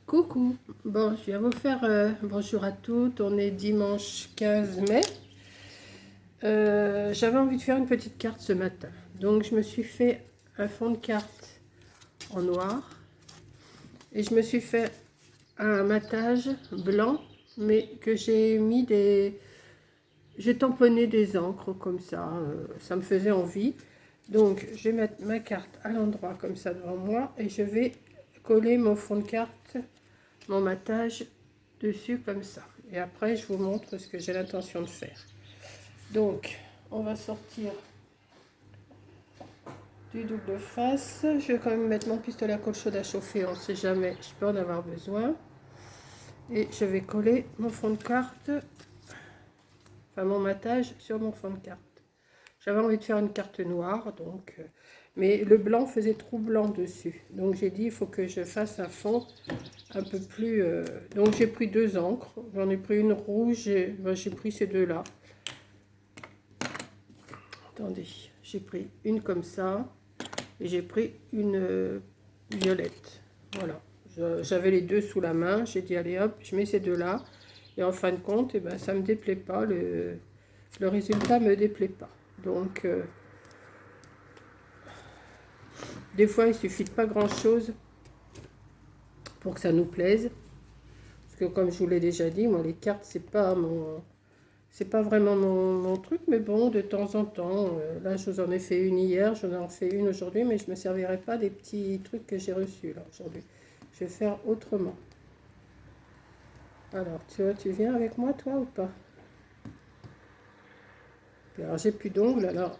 Coucou, bon, je viens vous faire bonjour à toutes, on est dimanche 15 mai. J'avais envie de faire une petite carte ce matin, donc je me suis fait un fond de carte en noir et je me suis fait un matage blanc, mais que j'ai mis j'ai tamponné des encres comme ça me faisait envie. Donc je vais mettre ma carte à l'endroit comme ça devant moi et je vais coller mon fond de carte, mon matage dessus comme ça. Et après, je vous montre ce que j'ai l'intention de faire. Donc, on va sortir du double face. Je vais quand même mettre mon pistolet à colle chaude à chauffer, on ne sait jamais, je peux en avoir besoin. Et je vais coller mon fond de carte, enfin mon matage sur mon fond de carte. J'avais envie de faire une carte noire, donc, mais le blanc faisait trop blanc dessus. Donc j'ai dit, il faut que je fasse un fond un peu plus... donc j'ai pris deux encres. J'en ai pris une rouge et j'ai pris ces deux-là. Attendez, j'ai pris une comme ça et j'ai pris une violette. Voilà, j'avais les deux sous la main. J'ai dit, allez hop, je mets ces deux-là. Et en fin de compte, eh ben, ça ne me déplaît pas. Le résultat ne me déplaît pas. Donc... des fois, il suffit de pas grand-chose pour que ça nous plaise. Parce que comme je vous l'ai déjà dit, moi les cartes, c'est pas vraiment mon truc. Mais bon, de temps en temps, là je vous en ai fait une hier, j'en ai en fait une aujourd'hui, mais je me servirai pas des petits trucs que j'ai reçus là aujourd'hui. Je vais faire autrement. Alors, tu viens avec moi toi ou pas? Alors j'ai plus d'ongles, alors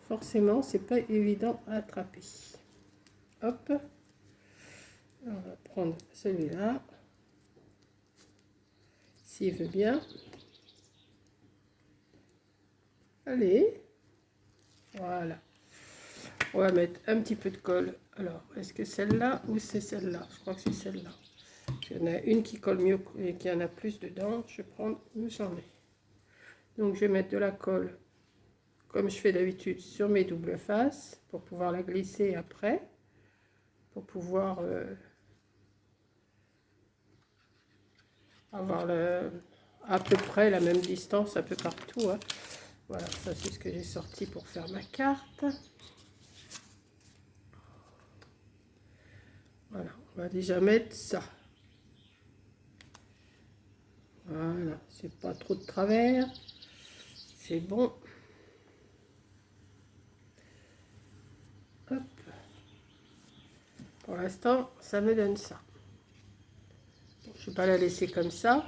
forcément c'est pas évident à attraper. Hop, on va prendre celui-là. S'il veut bien. Allez, voilà. On va mettre un petit peu de colle. Alors, est-ce que celle-là ou c'est celle-là? Je crois que c'est celle-là. Il y en a une qui colle mieux et qui en a plus dedans. Je vais prendre où j'en ai. Donc, je vais mettre de la colle, comme je fais d'habitude, sur mes doubles faces pour pouvoir la glisser après. Pour pouvoir avoir à peu près la même distance un peu partout. Hein. Voilà, ça c'est ce que j'ai sorti pour faire ma carte. Voilà, on va déjà mettre ça. Voilà, c'est pas trop de travers. C'est bon. Hop. Pour l'instant, ça me donne ça. Je ne vais pas la laisser comme ça.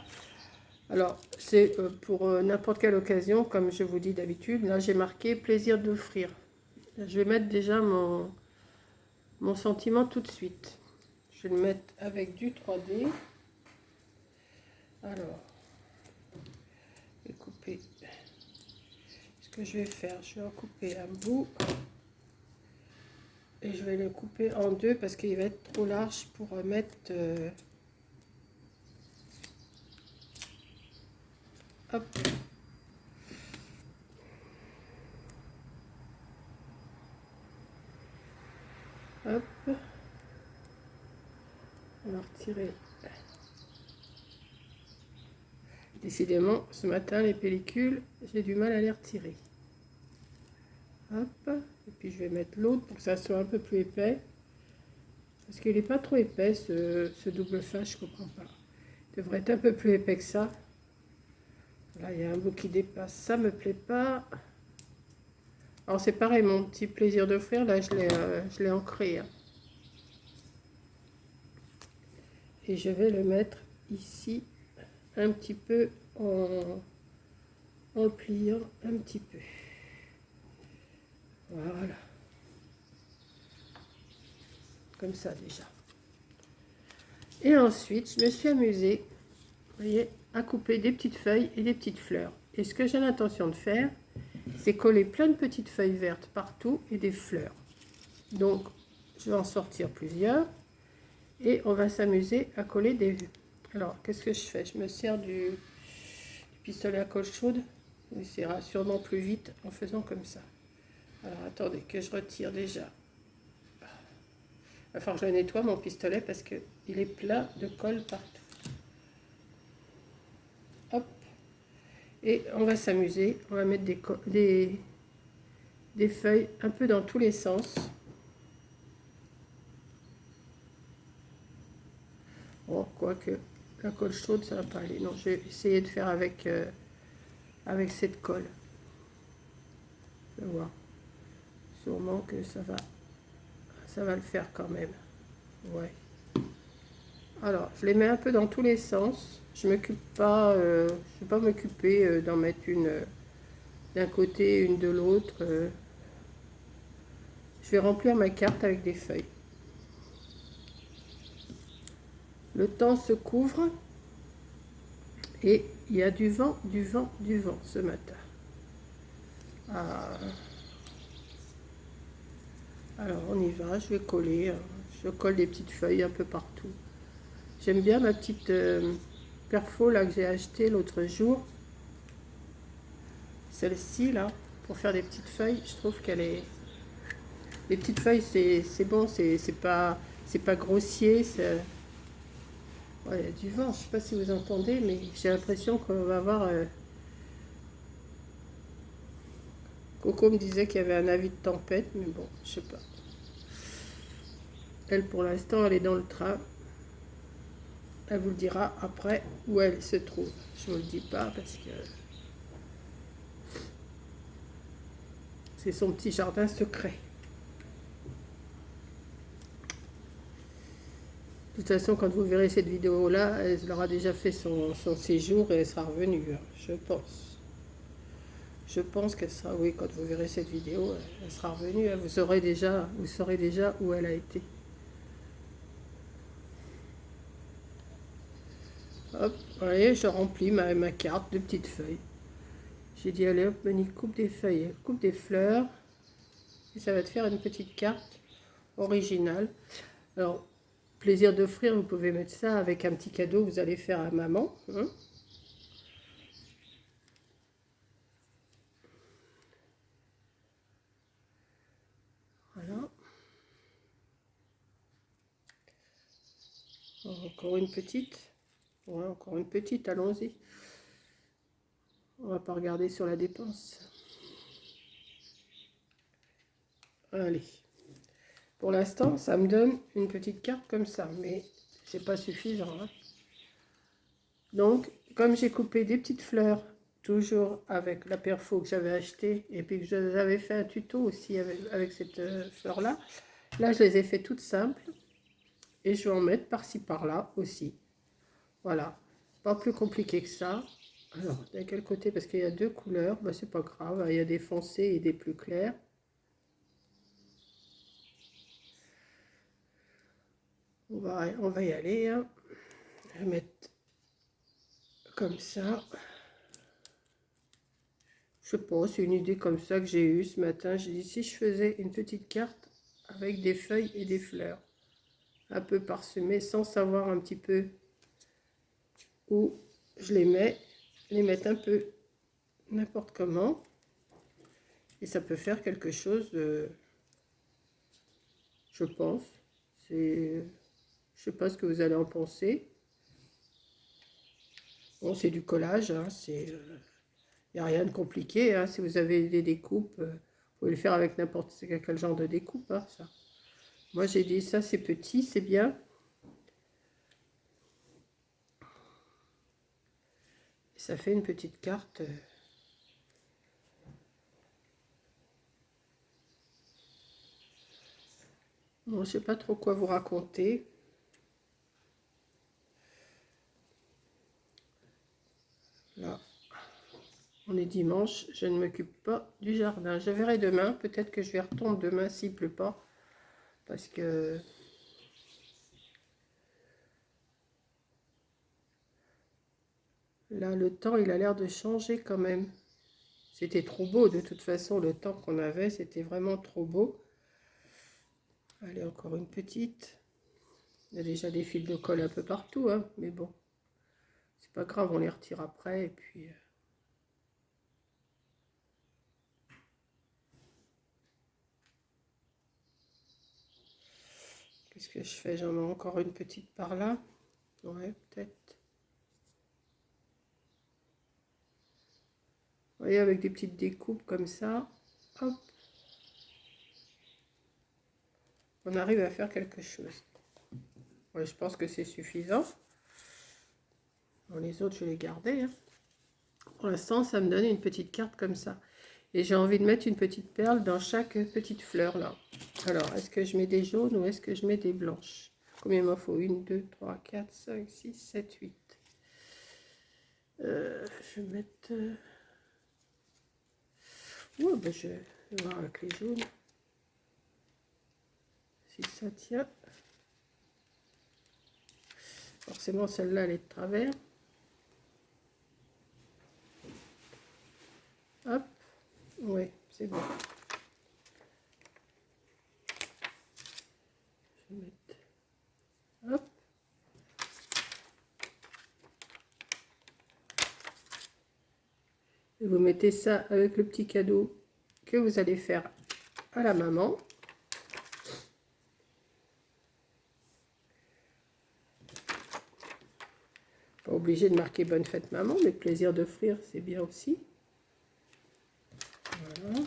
Alors, c'est pour n'importe quelle occasion, comme je vous dis d'habitude. Là, j'ai marqué plaisir d'offrir. Je vais mettre déjà mon sentiment tout de suite. Je vais le mettre avec du 3D. Alors, je vais couper. Ce que je vais faire, je vais en couper un bout. Et je vais le couper en deux parce qu'il va être trop large pour mettre... hop. Hop. On va retirer. Décidément, ce matin, les pellicules, j'ai du mal à les retirer. Hop. Et puis je vais mettre l'autre pour que ça soit un peu plus épais. Parce qu'il n'est pas trop épais, ce double face, je ne comprends pas. Il devrait être un peu plus épais que ça. Là, il y a un bout qui dépasse. Ça ne me plaît pas. Alors, c'est pareil, mon petit plaisir d'offrir, là, je l'ai ancré. Hein. Et je vais le mettre ici, un petit peu en le pliant un petit peu. Voilà. Comme ça déjà. Et ensuite, je me suis amusée, vous voyez, à couper des petites feuilles et des petites fleurs. Et ce que j'ai l'intention de faire, c'est coller plein de petites feuilles vertes partout et des fleurs. Donc, je vais en sortir plusieurs. Et on va s'amuser à coller des... Alors, qu'est-ce que je fais? Je me sers du pistolet à colle chaude. Ça ira sûrement plus vite en faisant comme ça. Alors, attendez que je retire déjà. Enfin, je nettoie mon pistolet parce qu'il est plein de colle partout. Hop. Et on va s'amuser. On va mettre des feuilles un peu dans tous les sens. Bon, quoique la colle chaude, ça va pas aller. Non, je vais essayer de faire avec, avec cette colle. Je vais voir. Sûrement que ça va le faire quand même. Ouais. Alors, je les mets un peu dans tous les sens. Je m'occupe pas, je vais pas m'occuper d'en mettre une d'un côté, une de l'autre. Je vais remplir ma carte avec des feuilles. Le temps se couvre et il y a du vent, du vent, du vent ce matin. Ah. Alors, on y va, je vais coller. Je colle des petites feuilles un peu partout. J'aime bien ma petite perfo là que j'ai acheté l'autre jour. Celle-ci là, pour faire des petites feuilles, je trouve qu'elle est... Les petites feuilles, c'est bon, c'est pas grossier. Ouais, il y a du vent, je sais pas si vous entendez, mais j'ai l'impression qu'on va avoir... Coco me disait qu'il y avait un avis de tempête, mais bon, je sais pas. Elle, pour l'instant, elle est dans le train. Elle vous le dira après où elle se trouve. Je ne vous le dis pas parce que c'est son petit jardin secret. De toute façon, quand vous verrez cette vidéo-là, elle aura déjà fait son séjour et elle sera revenue, hein, je pense. Je pense qu'elle sera, oui, quand vous verrez cette vidéo, elle sera revenue. Vous saurez déjà où elle a été. Hop, voyez, je remplis ma carte de petites feuilles. J'ai dit, allez hop, Monique, coupe des feuilles, coupe des fleurs. Et ça va te faire une petite carte originale. Alors, plaisir d'offrir, vous pouvez mettre ça avec un petit cadeau que vous allez faire à maman. Hein. Voilà. Encore une petite. Ouais, encore une petite, allons-y. On va pas regarder sur la dépense. Allez. Pour l'instant, ça me donne une petite carte comme ça, mais c'est pas suffisant. Hein. Donc, comme j'ai coupé des petites fleurs, toujours avec la perfo que j'avais acheté, et puis que j'avais fait un tuto aussi avec cette fleur-là, là, je les ai fait toutes simples, et je vais en mettre par-ci, par-là aussi. Voilà, pas plus compliqué que ça. Alors, de quel côté? Parce qu'il y a deux couleurs, bah, c'est pas grave, il y a des foncés et des plus clairs. On va y aller. Hein. Je vais mettre comme ça. Je sais pas, c'est une idée comme ça que j'ai eue ce matin. J'ai dit si je faisais une petite carte avec des feuilles et des fleurs, un peu parsemées, sans savoir un petit peu où je les mettre un peu n'importe comment. Et ça peut faire quelque chose de, je pense. Je sais pas ce que vous allez en penser. Bon, c'est du collage, hein, il n'y a rien de compliqué. Hein. Si vous avez des découpes, vous pouvez le faire avec n'importe quel genre de découpe. Hein, ça. Moi, j'ai dit ça, c'est petit, c'est bien. Et ça fait une petite carte. Bon, je sais pas trop quoi vous raconter. Là, on est dimanche, je ne m'occupe pas du jardin. Je verrai demain, peut-être que je vais retourner demain s'il pleut pas. Parce que là, le temps, il a l'air de changer quand même. C'était trop beau, de toute façon, le temps qu'on avait, c'était vraiment trop beau. Allez, encore une petite. Il y a déjà des fils de colle un peu partout, hein, mais bon. C'est pas grave, on les retire après, et puis... Qu'est-ce que je fais? J'en mets encore une petite par là. Ouais, peut-être. Vous voyez, avec des petites découpes comme ça. Hop. On arrive à faire quelque chose. Ouais, je pense que c'est suffisant. Bon, les autres, je vais les garder. Hein. Pour l'instant, ça me donne une petite carte comme ça. Et j'ai envie de mettre une petite perle dans chaque petite fleur là. Alors, est-ce que je mets des jaunes ou est-ce que je mets des blanches? Combien il m'en faut? 1, 2, 3, 4, 5, 6, 7, 8. Je vais mettre... Ouais, ben je vais voir avec les jaunes. Si ça tient. Forcément, celle-là, elle est de travers. Hop. Ouais, c'est bon. Je vais mettre... Hop. Et vous mettez ça avec le petit cadeau que vous allez faire à la maman. Pas obligé de marquer bonne fête maman, mais le plaisir d'offrir, c'est bien aussi. Voilà.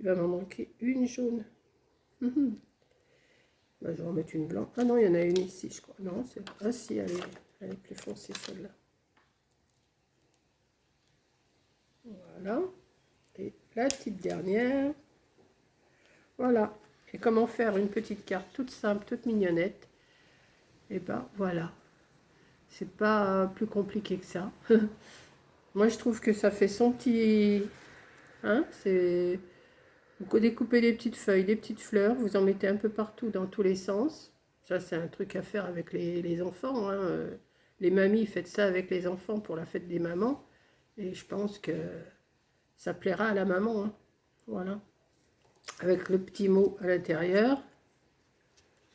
Il va m'en manquer une jaune. Bah, je vais en mettre une blanche. Ah non, il y en a une ici, je crois. Non, c'est... Ah si, elle est plus foncée, celle-là. Voilà. Et la petite dernière. Voilà. Et comment faire une petite carte toute simple, toute mignonnette. Et ben voilà. C'est pas plus compliqué que ça. Moi, je trouve que ça fait son petit... Hein, c'est... Vous découpez des petites feuilles, des petites fleurs, vous en mettez un peu partout dans tous les sens. Ça, c'est un truc à faire avec les enfants. Hein. Les mamies, faites ça avec les enfants pour la fête des mamans. Et je pense que ça plaira à la maman. Hein. Voilà. Avec le petit mot à l'intérieur.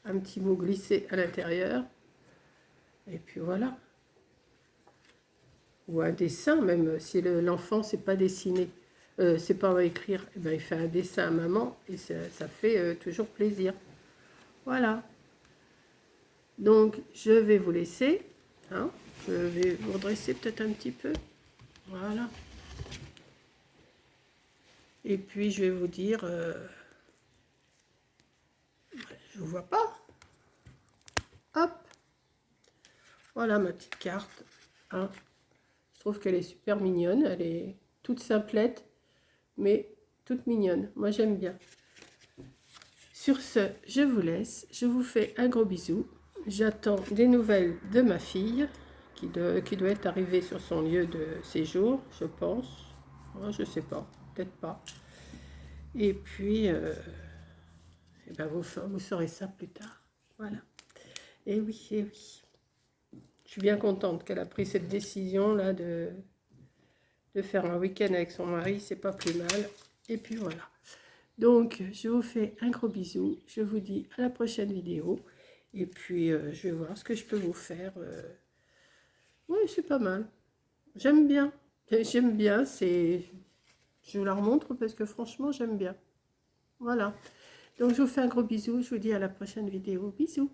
Un petit mot glissé à l'intérieur. Et puis voilà. Ou un dessin, même si l'enfant ne sait pas dessiner. C'est pas écrire, eh ben, il fait un dessin à maman et ça fait toujours plaisir. Voilà. Donc, je vais vous laisser. Hein. Je vais vous redresser peut-être un petit peu. Voilà. Et puis, je vais vous dire... je ne vous vois pas. Hop. Voilà ma petite carte. Hein. Je trouve qu'elle est super mignonne. Elle est toute simplette, mais toute mignonne. Moi, j'aime bien. Sur ce, je vous laisse. Je vous fais un gros bisou. J'attends des nouvelles de ma fille qui doit être arrivée sur son lieu de séjour, je pense. Je ne sais pas, peut-être pas. Et puis, eh ben vous saurez ça plus tard. Voilà. Et oui, et oui. Je suis bien contente qu'elle a pris cette décision-là de faire un week-end avec son mari. C'est pas plus mal. Et puis voilà. Donc, je vous fais un gros bisou. Je vous dis à la prochaine vidéo. Et puis, je vais voir ce que je peux vous faire. Oui, c'est pas mal. J'aime bien. J'aime bien. Je vous la remontre parce que franchement, j'aime bien. Voilà. Donc, je vous fais un gros bisou. Je vous dis à la prochaine vidéo. Bisous.